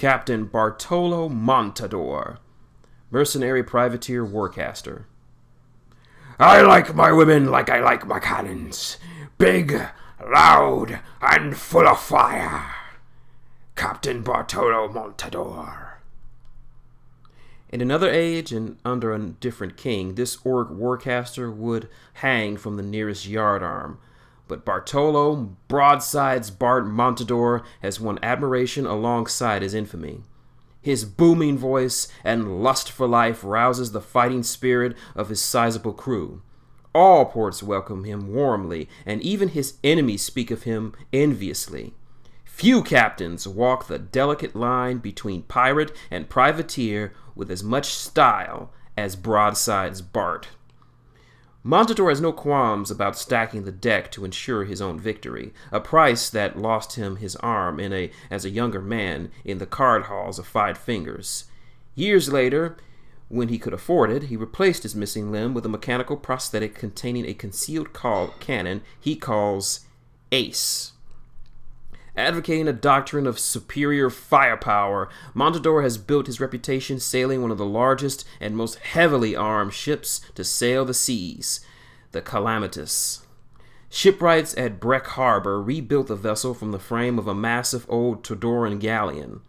Captain Bartolo Montador, mercenary privateer warcaster. I like my women like I like my cannons, big, loud, and full of fire. Captain Bartolo Montador. In another age and under a different king, this orc warcaster would hang from the nearest yardarm. But Bartolo Broadsides Bart Montador has won admiration alongside his infamy. His booming voice and lust for life rouses the fighting spirit of his sizable crew. All ports welcome him warmly, and even his enemies speak of him enviously. Few captains walk the delicate line between pirate and privateer with as much style as Broadsides Bart. Montador has no qualms about stacking the deck to ensure his own victory, a price that lost him his arm as a younger man in the card halls of Five Fingers. Years later, when he could afford it, he replaced his missing limb with a mechanical prosthetic containing a concealed cannon he calls Ace. Advocating a doctrine of superior firepower, Montador has built his reputation sailing one of the largest and most heavily armed ships to sail the seas, the Calamitous. Shipwrights at Breck Harbor rebuilt the vessel from the frame of a massive old Tudorian galleon.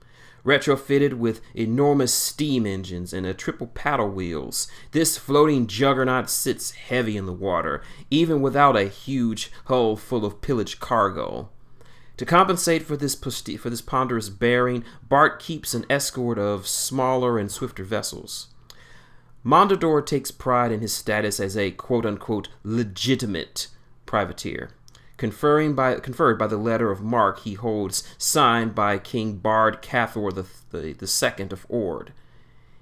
Retrofitted with enormous steam engines and triple paddle wheels, this floating juggernaut sits heavy in the water, even without a huge hull full of pillaged cargo. To compensate for this ponderous bearing, Bart keeps an escort of smaller and swifter vessels. Montador takes pride in his status as a quote-unquote legitimate privateer, conferred by the letter of marque he holds signed by King Bard Cathor II of Ord.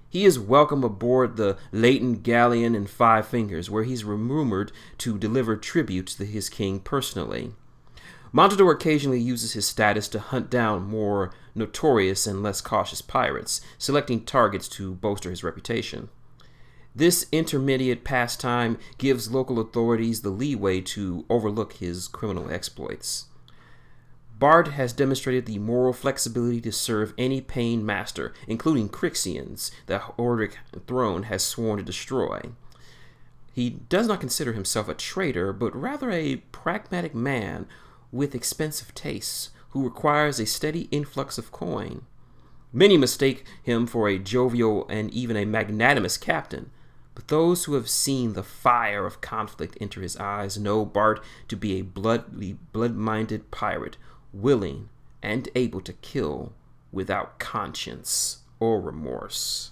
He is welcome aboard the Leighton galleon in Five Fingers, where he's rumored to deliver tribute to his king personally. Montador occasionally uses his status to hunt down more notorious and less cautious pirates, selecting targets to bolster his reputation. This intermediate pastime gives local authorities the leeway to overlook his criminal exploits. Bard has demonstrated the moral flexibility to serve any paying master, including Crixians, the Ordric throne has sworn to destroy. He does not consider himself a traitor, but rather a pragmatic man with expensive tastes, who requires a steady influx of coin. Many mistake him for a jovial and even a magnanimous captain, but those who have seen the fire of conflict enter his eyes know Bart to be a blood-minded pirate, willing and able to kill without conscience or remorse.